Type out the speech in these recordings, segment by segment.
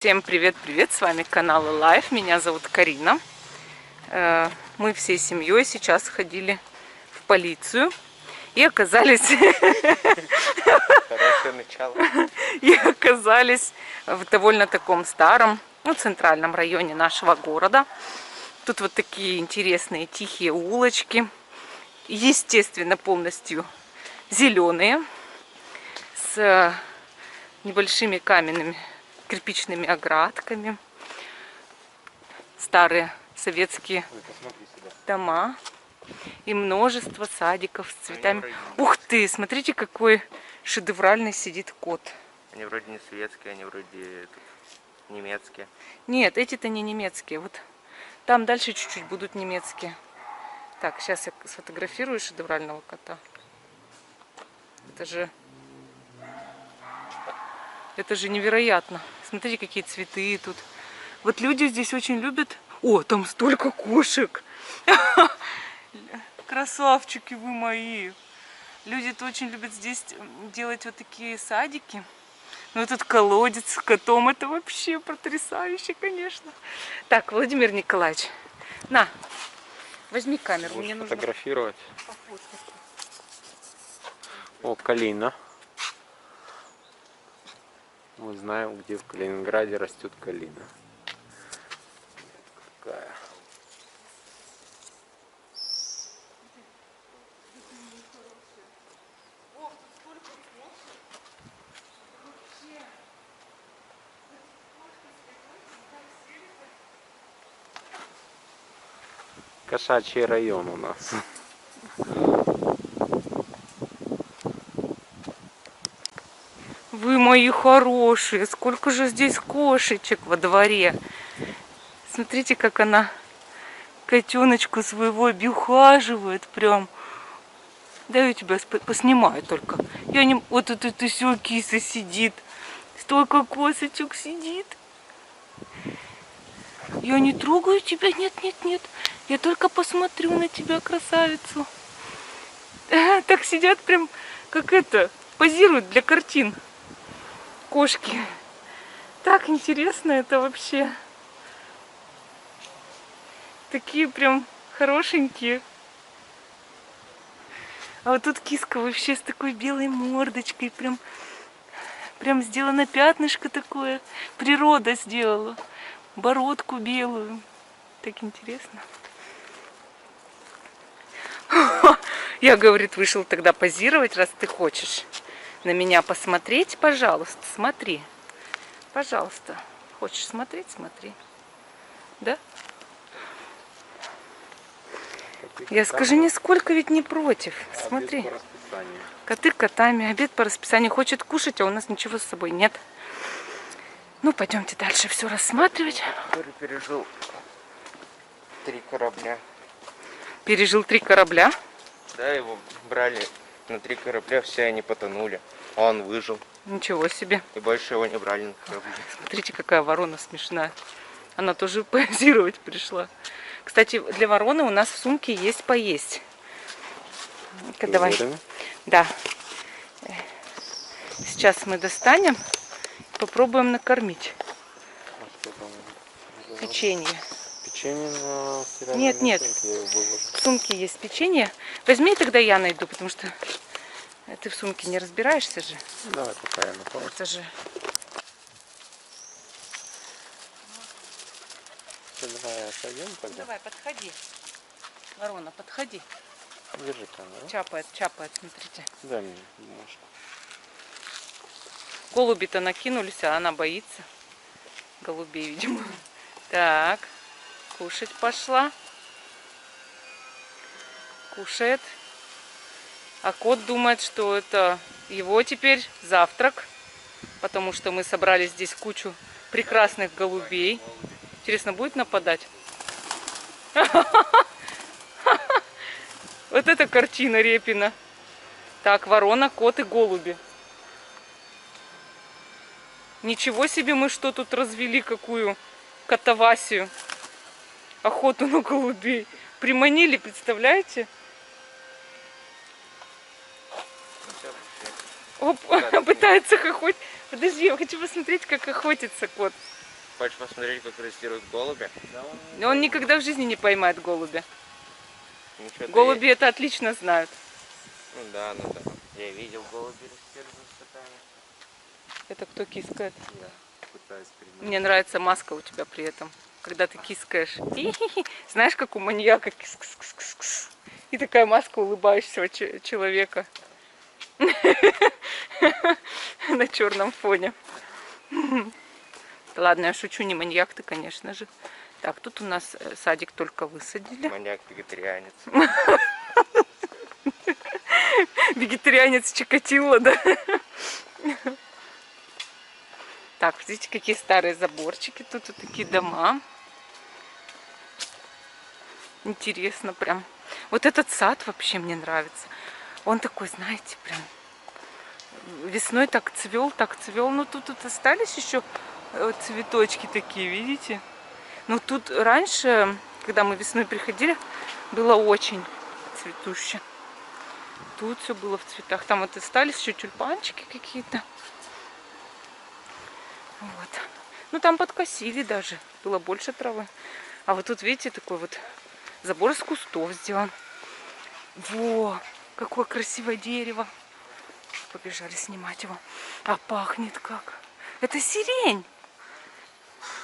Всем привет-привет, с вами канал Life, меня зовут Карина. Мы всей семьей сейчас ходили в полицию и оказались... Хорошее начало. И оказались в довольно таком старом, центральном районе нашего города. Тут вот такие интересные тихие улочки, естественно, полностью зеленые, с небольшими каменными кирпичными оградками, старые советские дома и множество садиков с цветами. Ух ты, смотрите, какой шедевральный сидит кот. Они вроде не советские, они вроде немецкие. Нет, эти-то не немецкие. Вот там дальше чуть-чуть будут немецкие. Так, сейчас я сфотографирую шедеврального кота. Это же невероятно. Смотрите, какие цветы тут. Вот люди здесь очень любят... О, там столько кошек! Красавчики вы мои! Люди-то очень любят здесь делать вот такие садики. Ну, этот колодец с котом, это вообще потрясающе, конечно. Так, Владимир Николаевич, на, возьми камеру. Будешь мне нужно фотографировать. пофоткать. О, калина. Мы знаем, где в Калининграде растет калина. Какая. Кошачий район у нас. Вы мои хорошие, сколько же здесь кошечек во дворе. Смотрите, как она котеночку своего обихаживает прям. Да я тебя поснимаю только. Я не... Вот это ты все, киса сидит. Столько косочек сидит. Я не трогаю тебя, нет, нет, нет. Я только посмотрю на тебя, красавицу. Так сидят прям, как это, позируют для картин. Кошки. Так интересно это вообще. Такие прям хорошенькие. А вот тут киска вообще с такой белой мордочкой. Прям сделано пятнышко такое. Природа сделала. Бородку белую. Так интересно. Я, говорит, вышел тогда позировать, раз ты хочешь на меня посмотреть, пожалуйста, смотри. Пожалуйста. Хочешь смотреть, смотри. Да? Я скажи, нисколько ведь не против. Смотри. Коты котами, обед по расписанию. Хочет кушать, а у нас ничего с собой нет. Ну, пойдемте дальше все рассматривать. Который пережил 3 корабля. Пережил 3 корабля. Да, его брали на 3 корабля, все они потонули. А он выжил. Ничего себе. И больше его не брали на корабли. Смотрите, какая ворона смешная. Она тоже позировать пришла. Кстати, для вороны у нас в сумке есть поесть. Давай. Да. Сейчас мы достанем, попробуем накормить. Печенье. Печенье на стиральной Нет, нет. В сумке есть печенье. Возьми, тогда я найду, потому что ты в сумке не разбираешься же. Давай, пока я напомню. Это же... Давай отойдем тогда. Давай, подходи. Ворона, подходи. Держи камеру. Чапает, чапает, смотрите. Дай мне бумажку. Голуби-то накинулись, а она боится. Голубей, видимо. Так, кушать пошла. Кушает. А кот думает, что это его теперь завтрак. Потому что мы собрали здесь кучу прекрасных голубей. Интересно, будет нападать? Вот это картина Репина. Так, ворона, кот и голуби. Ничего себе мы что тут развели, какую катавасию. Охоту на голубей. Приманили, представляете? Оп, пытается охотиться. Подожди, я хочу посмотреть, как охотится кот. Хочешь посмотреть, как растируют голубя? Но он никогда в жизни не поймает голубя. Ну, что-то Голуби это отлично знают. Ну да. Я видел голуби растируют с котами. Это кто кискает? Я пытаюсь придумать. Мне нравится маска у тебя при этом, когда ты кискаешь. Хи-хи-хи. Знаешь, как у маньяка кис-кис-кис-кис. И такая маска улыбающегося человека на черном фоне. Ладно, я шучу, не маньяк ты, конечно же. Так, тут у нас садик только высадили. Маньяк-вегетарианец. Вегетарианец Чикатило, да? Так, видите, какие старые заборчики. Тут вот такие дома. Интересно прям. Вот этот сад вообще мне нравится. Он такой, знаете, прям весной так цвел. Ну, тут остались еще цветочки такие, видите? Но тут раньше, когда мы весной приходили, было очень цветуще. Тут все было в цветах. Там вот остались еще тюльпанчики какие-то. Вот. Ну, там подкосили даже. Было больше травы. А вот тут, видите, такой вот забор из кустов сделан. Во! Какое красивое дерево. Побежали снимать его. А пахнет как. Это сирень.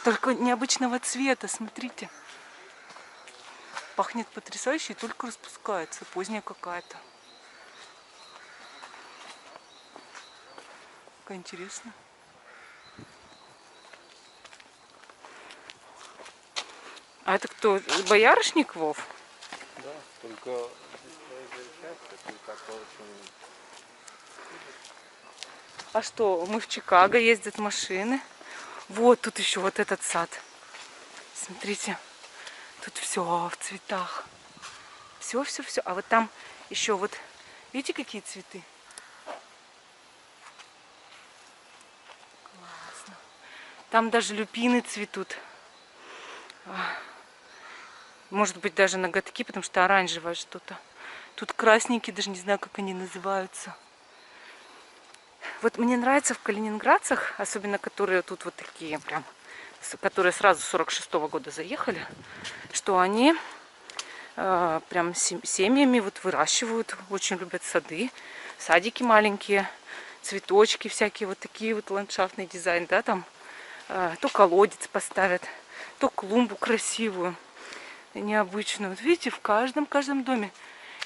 Только необычного цвета, смотрите. Пахнет потрясающе и только распускается. Поздняя какая-то. Как интересно. А это кто? Боярышник, Вов? Да, только так очень... А что, мы в Чикаго, ездят машины. Вот тут еще вот этот сад. Смотрите, тут все в цветах. Все. А вот там еще вот, видите, какие цветы? Классно. Там даже люпины цветут. Может быть, даже ноготки, потому что оранжевое что-то. Тут красненькие, даже не знаю, как они называются. Вот мне нравится в калининградцах, особенно которые тут вот такие прям, которые сразу с 46-го года заехали, что они прям семьями вот выращивают, очень любят сады, садики маленькие, цветочки всякие, вот такие вот ландшафтный дизайн, да, там то колодец поставят, то клумбу красивую, необычную. Вот видите, в каждом доме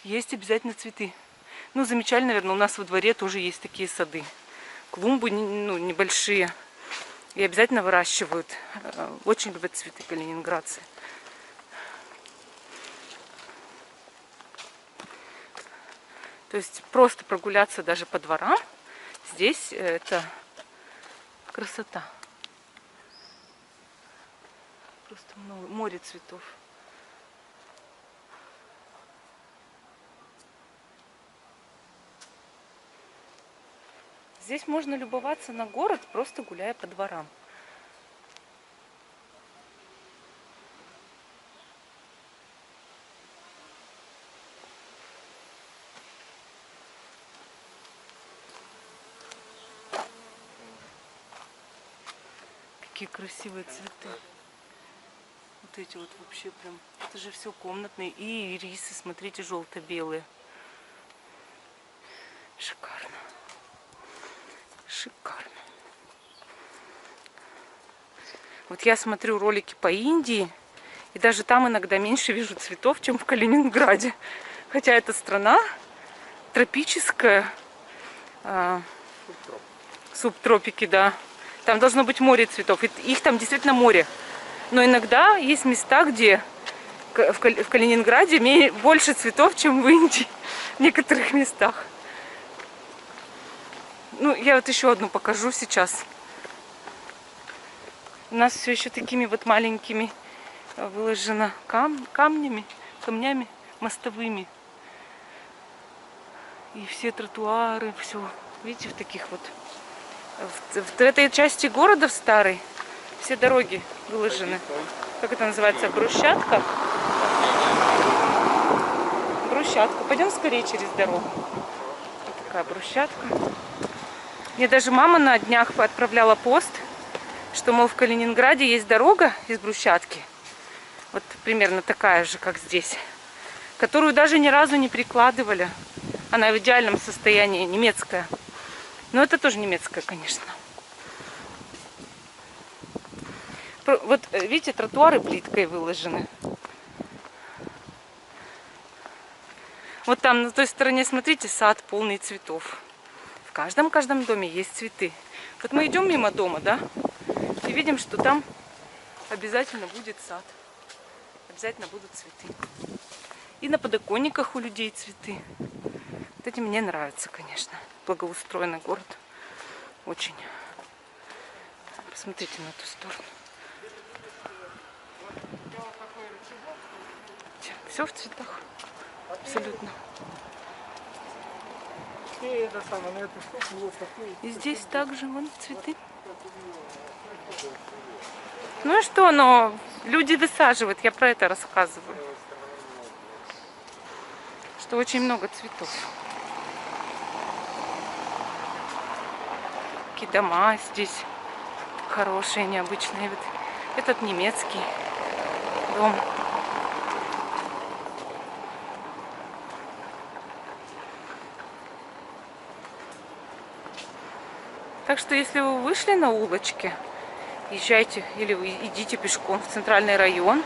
есть обязательно цветы. Ну, замечательно, наверное, у нас во дворе тоже есть такие сады. Клумбы, ну, небольшие. И обязательно выращивают. Очень любят цветы калининградцы. То есть просто прогуляться даже по дворам. Здесь это красота. Просто море цветов. Здесь можно любоваться на город, просто гуляя по дворам. Какие красивые цветы. Вот эти вот вообще прям, это же все комнатные. И ирисы, смотрите, желто-белые. Шикарно. Шикарно. Вот я смотрю ролики по Индии, и даже там иногда меньше вижу цветов, чем в Калининграде. Хотя эта страна тропическая, субтропики, да. Там должно быть море цветов. Их там действительно море. Но иногда есть места, где в Калининграде больше цветов, чем в Индии. В некоторых местах. Ну, я вот еще одну покажу сейчас. У нас все еще такими вот маленькими выложено камнями мостовыми. И все тротуары, все, видите, в таких вот. В этой части города, в старой, все дороги выложены. Как это называется? Брусчатка? Брусчатка. Пойдем скорее через дорогу. Вот такая брусчатка. Мне даже мама на днях отправляла пост, что, мол, в Калининграде есть дорога из брусчатки, вот примерно такая же, как здесь, которую даже ни разу не прикладывали. Она в идеальном состоянии, немецкая. Но это тоже немецкая, конечно. Вот видите, тротуары плиткой выложены. Вот там на той стороне, смотрите, сад полный цветов. В каждом доме есть цветы. Вот мы идем мимо дома, да, и видим, что там обязательно будет сад. Обязательно будут цветы. И на подоконниках у людей цветы. Вот эти мне нравятся, конечно. Благоустроенный город. Очень. Посмотрите на ту сторону. Все в цветах. Абсолютно. И здесь также вон цветы. Ну и что, но люди высаживают, я про это рассказываю. Что очень много цветов. Какие дома здесь хорошие, необычные. Вот этот немецкий дом. Так что, если вы вышли на улочки, езжайте или вы идите пешком в центральный район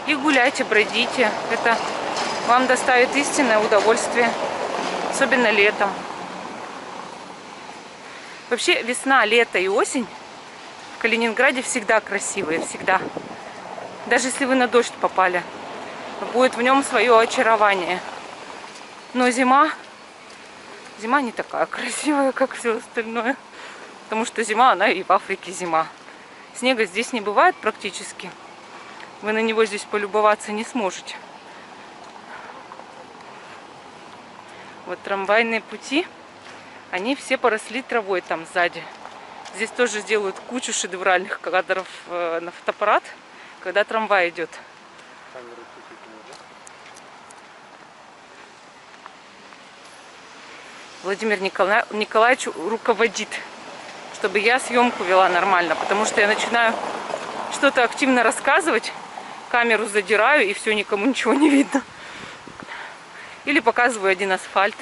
и гуляйте, бродите. Это вам доставит истинное удовольствие, особенно летом. Вообще весна, лето и осень в Калининграде всегда красивые, всегда. Даже если вы на дождь попали, будет в нем свое очарование. Но зима не такая красивая, как все остальное. Потому что зима, она и в Африке зима. Снега здесь не бывает практически. Вы на него здесь полюбоваться не сможете. Вот трамвайные пути, они все поросли травой там сзади. Здесь тоже сделают кучу шедевральных кадров на фотоаппарат, когда трамвай идет. Владимир Николаевич руководит, чтобы я съемку вела нормально, потому что я начинаю что-то активно рассказывать, камеру задираю, и все, никому ничего не видно. Или показываю один асфальт.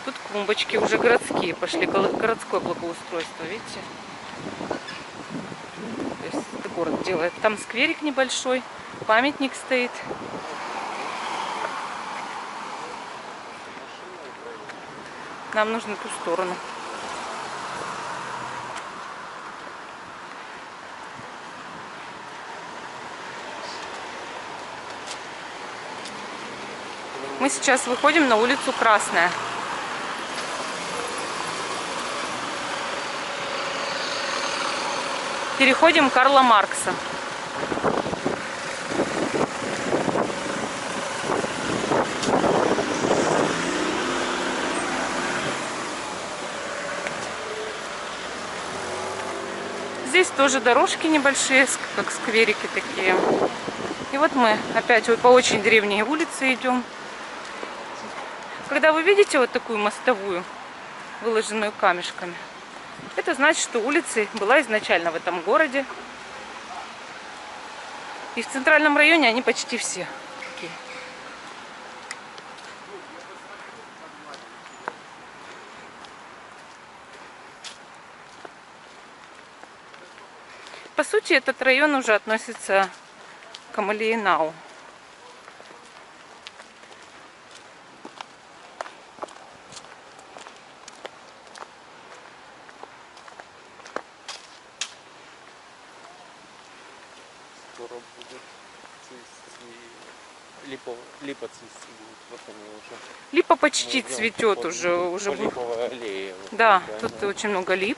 Тут клумбочки уже городские пошли, городское благоустройство, видите? То есть это город делает. Там скверик небольшой, памятник стоит. Нам нужно ту сторону. Мы сейчас выходим на улицу Красная. Переходим Карла Маркса. Здесь тоже дорожки небольшие, как скверики такие. И вот мы опять по очень древней улице идем. Когда вы видите вот такую мостовую, выложенную камешками, это значит, что улица была изначально в этом городе. И в центральном районе они почти все такие. По сути, этот район уже относится к Амалиенау. Липа цвести будет. Вот они уже. Липа почти цветет уже. Липовая аллея. Вот, да, тут очень много лип.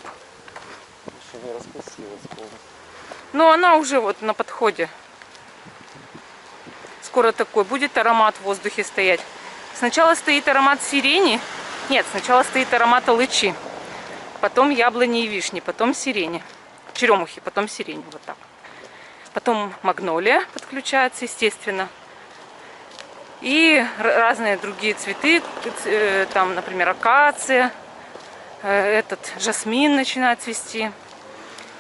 Еще не распустилась полностью. Но она уже вот на подходе. Скоро такой будет аромат в воздухе стоять. Сначала стоит аромат сирени. Нет, сначала стоит аромат алычи. Потом яблони и вишни. Потом сирени. Черемухи, потом сирени. Вот так. Потом магнолия подключается, естественно. И разные другие цветы. Там, например, акация. этот жасмин начинает цвести.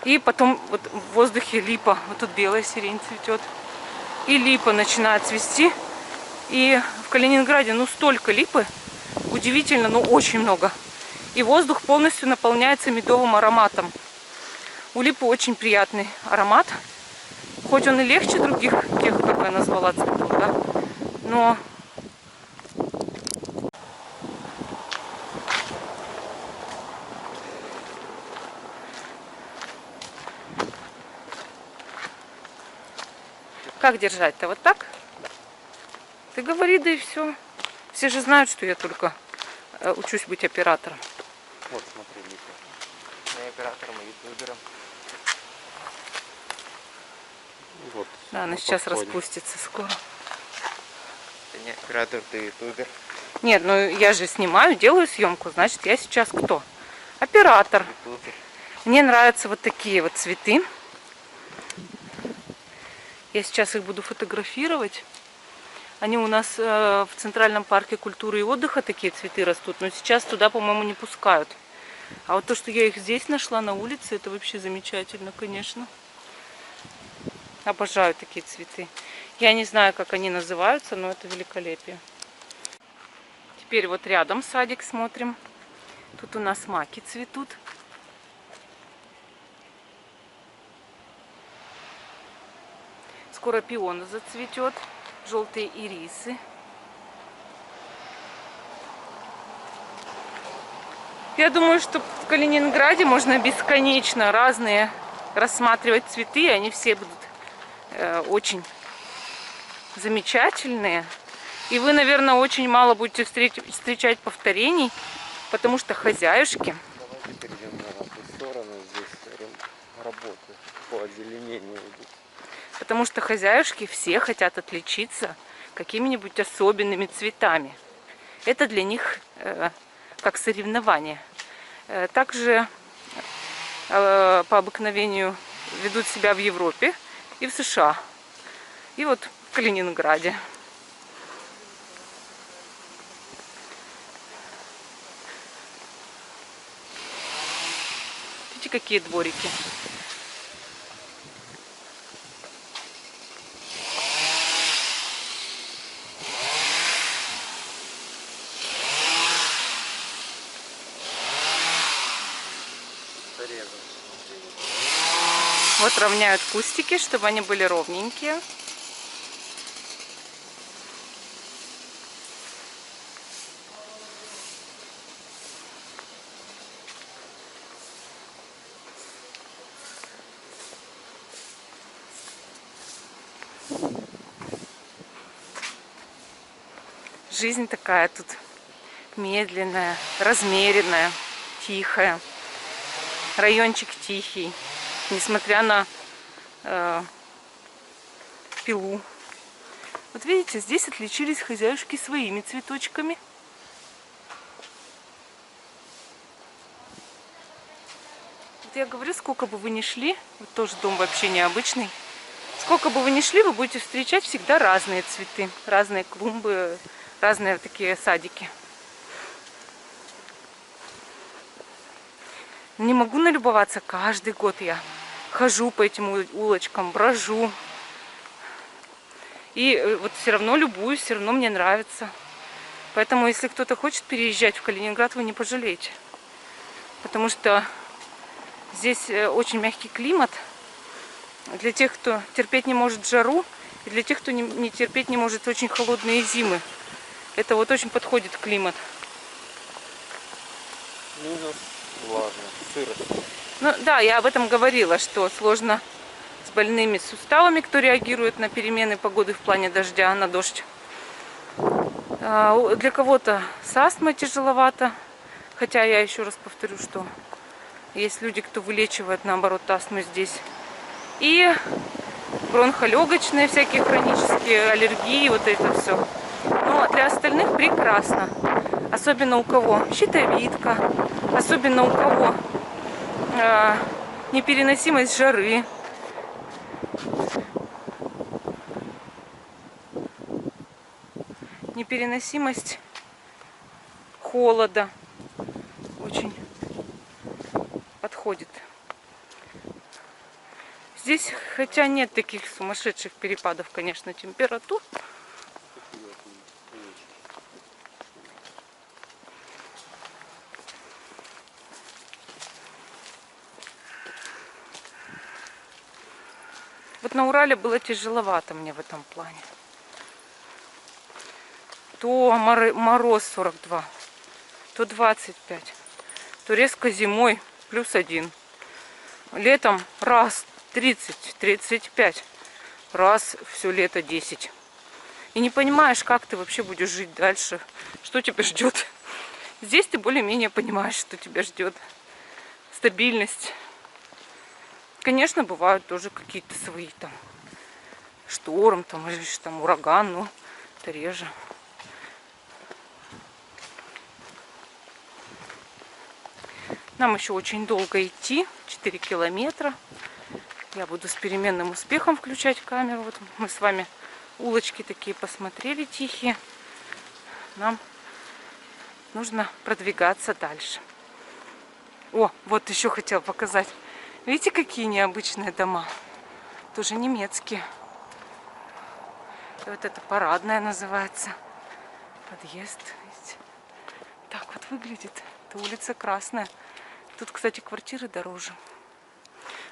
И потом вот в воздухе липа. Вот тут белая сирень цветет. И липа начинает цвести. И в Калининграде, ну, столько липы. Удивительно, но очень много. И воздух полностью наполняется медовым ароматом. У липы очень приятный аромат. Хоть он и легче других, тех, как я назвала, цветов, да? Но как держать-то? Вот так? Ты говори, да и все. Все же знают, что я только учусь быть оператором. Вот, смотри, Лика. Я оператором и ютубером. Вот. Да, она сейчас распустится скоро. Ты не оператор, ты ютубер. Нет, ну я же снимаю, делаю съемку, значит, я сейчас кто? Оператор. Ютубер. Мне нравятся вот такие вот цветы. Я сейчас их буду фотографировать. Они у нас в Центральном парке культуры и отдыха такие цветы растут, но сейчас туда, по-моему, не пускают. А вот то, что я их здесь нашла на улице, это вообще замечательно, конечно. Обожаю такие цветы. Я не знаю, как они называются, но это великолепие. Теперь вот рядом садик смотрим. Тут у нас маки цветут. Скоро пион зацветет. Желтые ирисы. Я думаю, что в Калининграде можно бесконечно разные рассматривать цветы. Они все будут очень замечательные. И вы, наверное, очень мало будете встречать повторений, потому что хозяюшки... Давайте перейдем на ту сторону. Здесь работы по озеленению идут. Потому что хозяюшки все хотят отличиться какими-нибудь особенными цветами. Это для них как соревнование. Также по обыкновению ведут себя в Европе и в США. И вот в Калининграде. Видите, какие дворики. Вот равняют кустики, чтобы они были ровненькие. Жизнь такая тут медленная, размеренная, тихая. Райончик тихий, несмотря на пилу. Вот видите, здесь отличились хозяюшки своими цветочками. Вот я говорю, сколько бы вы ни шли, вот тоже дом вообще необычный, сколько бы вы ни шли, вы будете встречать всегда разные цветы, разные клумбы, разные вот такие садики. Не могу налюбоваться, каждый год я хожу по этим улочкам, брожу. И вот все равно любуюсь, все равно мне нравится. Поэтому, если кто-то хочет переезжать в Калининград, вы не пожалеете. Потому что здесь очень мягкий климат. Для тех, кто терпеть не может жару, и для тех, кто не терпеть не может очень холодные зимы. Это вот очень подходит климат. Минус влажно, сырость. Ну да, я об этом говорила, что сложно с больными суставами, кто реагирует на перемены погоды в плане дождя, на дождь. Для кого-то с астмой тяжеловато. Хотя я еще раз повторю, что есть люди, кто вылечивает, наоборот, астму здесь. И бронхолегочные всякие хронические аллергии, вот это все. Но для остальных прекрасно. Особенно у кого щитовидка, особенно у кого непереносимость жары. Непереносимость холода. Очень Здесь, хотя нет таких сумасшедших перепадов, конечно, температур. Вот на Урале было тяжеловато мне в этом плане. То мороз 42, то 25, то резко зимой +1. Летом раз 30-35, раз все лето 10. И не понимаешь, как ты вообще будешь жить дальше, что тебя ждет. Здесь ты более-менее понимаешь, что тебя ждет. Стабильность. Конечно, бывают тоже какие-то свои там шторм, там, или там ураган, но это реже. Нам еще очень долго идти, 4 километра. Я буду с переменным успехом включать камеру. Вот мы с вами улочки такие посмотрели, тихие. Нам нужно продвигаться дальше. О, вот еще хотела показать. Видите, какие необычные дома? Тоже немецкие. И вот это Парадная называется. Подъезд. Видите? Так вот выглядит. Это улица Красная. Тут, кстати, квартиры дороже.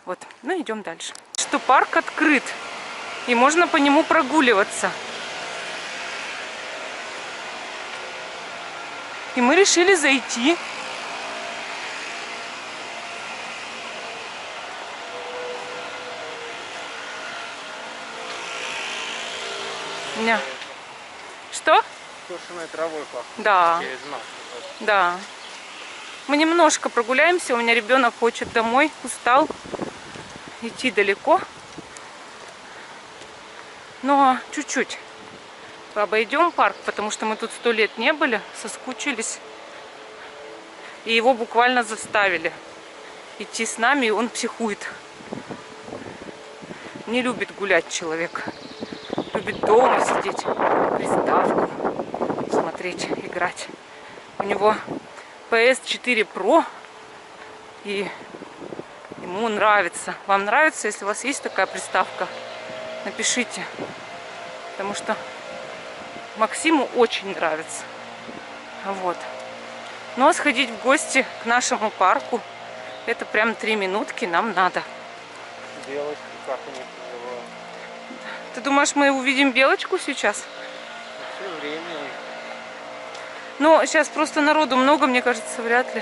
Вот, ну идем дальше. Что парк открыт, и можно по нему прогуливаться. И мы решили зайти. Ня. Что? Скошенной травой пахнет. Да. Я знал. Да. Мы немножко прогуляемся. У меня ребенок хочет домой, устал. Идти далеко. Но чуть-чуть обойдем парк, потому что мы тут 100 лет не были, соскучились. И его буквально заставили идти с нами, и он психует. Не любит гулять человек. Любит дома сидеть, приставку смотреть, играть. У него PS4 Pro, и ему нравится. Вам нравится? Если у вас есть такая приставка, напишите. Потому что Максиму очень нравится. Вот. Ну а сходить в гости к нашему парку, это прям 3 минутки нам надо. Белочки, как они называют? Ты думаешь, мы увидим белочку сейчас? Все время. Ну, сейчас просто народу много, мне кажется, вряд ли.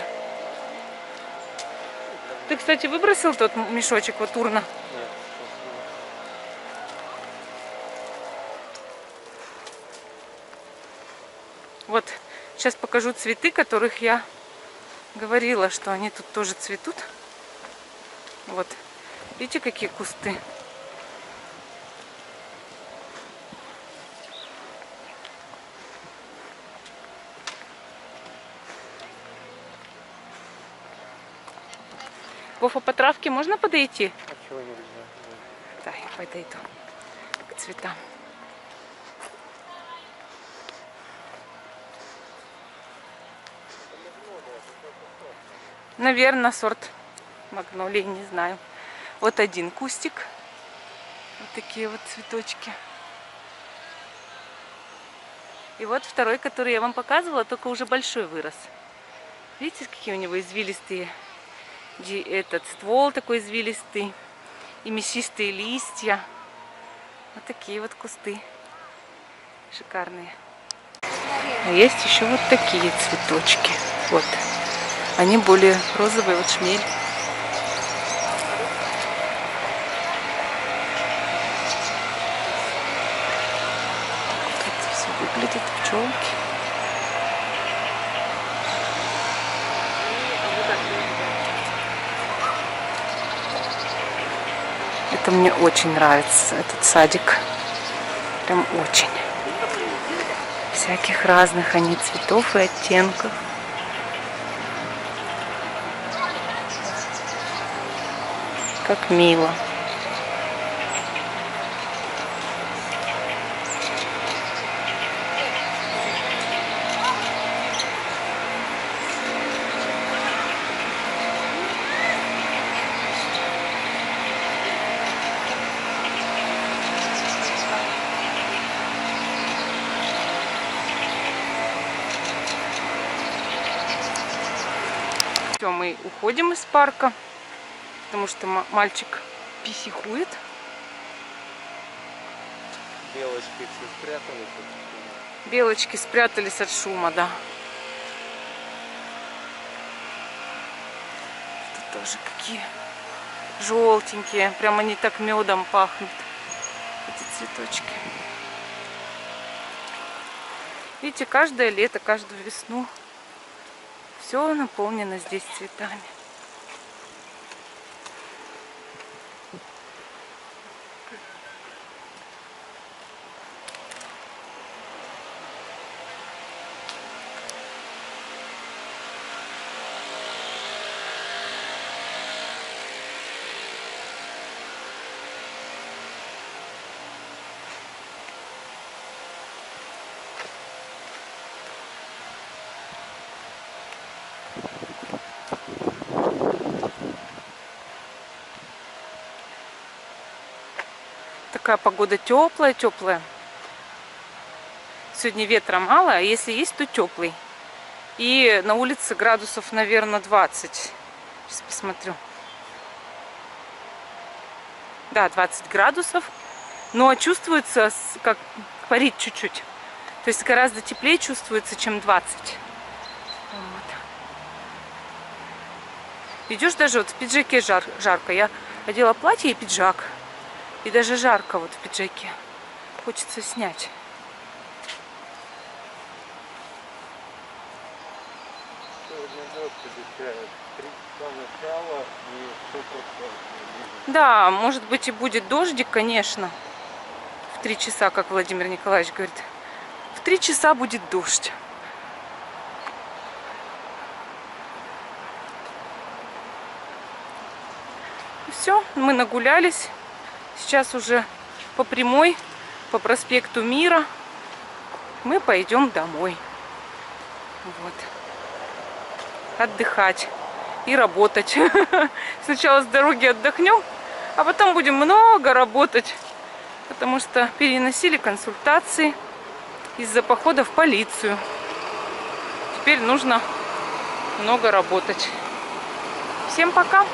Ты, кстати, выбросил тот мешочек вот урна? Нет. Вот, сейчас покажу цветы, которых я говорила, что они тут тоже цветут. Вот, видите, какие кусты? Вова, по травке можно подойти? А чего нельзя? Да, я подойду к цветам. Наверное, сорт магнолии, не знаю. Вот один кустик. Вот такие вот цветочки. И вот второй, который я вам показывала, только уже большой вырос. Видите, какие у него извилистые, этот ствол такой извилистый, и мясистые листья. Вот такие вот кусты шикарные. А есть еще вот такие цветочки. Вот. Они более розовые, вот шмель. Как это все выглядит, пчелки. Это мне очень нравится, этот садик. Прям очень. Всяких разных они цветов и оттенков. Как мило. Все, мы уходим из парка, потому что мальчик писихует. Белочки все спрятались от шума. Белочки спрятались от шума, да. Тут тоже какие желтенькие. Прям они так медом пахнут. Эти цветочки. Видите, каждое лето, каждую весну все наполнено здесь цветами. Такая погода теплая, теплая. Сегодня ветра мало, а если есть, то теплый. И на улице градусов, наверное, 20. Сейчас посмотрю. Да, 20 градусов. Но чувствуется, как парит чуть-чуть. То есть гораздо теплее чувствуется, чем 20. Вот. Идешь даже вот в пиджаке жарко. Я одела платье и пиджак. И даже жарко вот в пиджаке. Хочется снять. Сегодня дождь обещают. 3 часа начала и 100%. Да, может быть и будет дождик, конечно. В 3 часа, как Владимир Николаевич говорит. В 3 часа будет дождь. Все, мы нагулялись. Сейчас уже по прямой, по проспекту Мира мы пойдем домой. Вот. Отдыхать и работать. Сначала с дороги отдохнем, а потом будем много работать, потому что переносили консультации из-за похода в полицию. Теперь нужно много работать. Всем пока!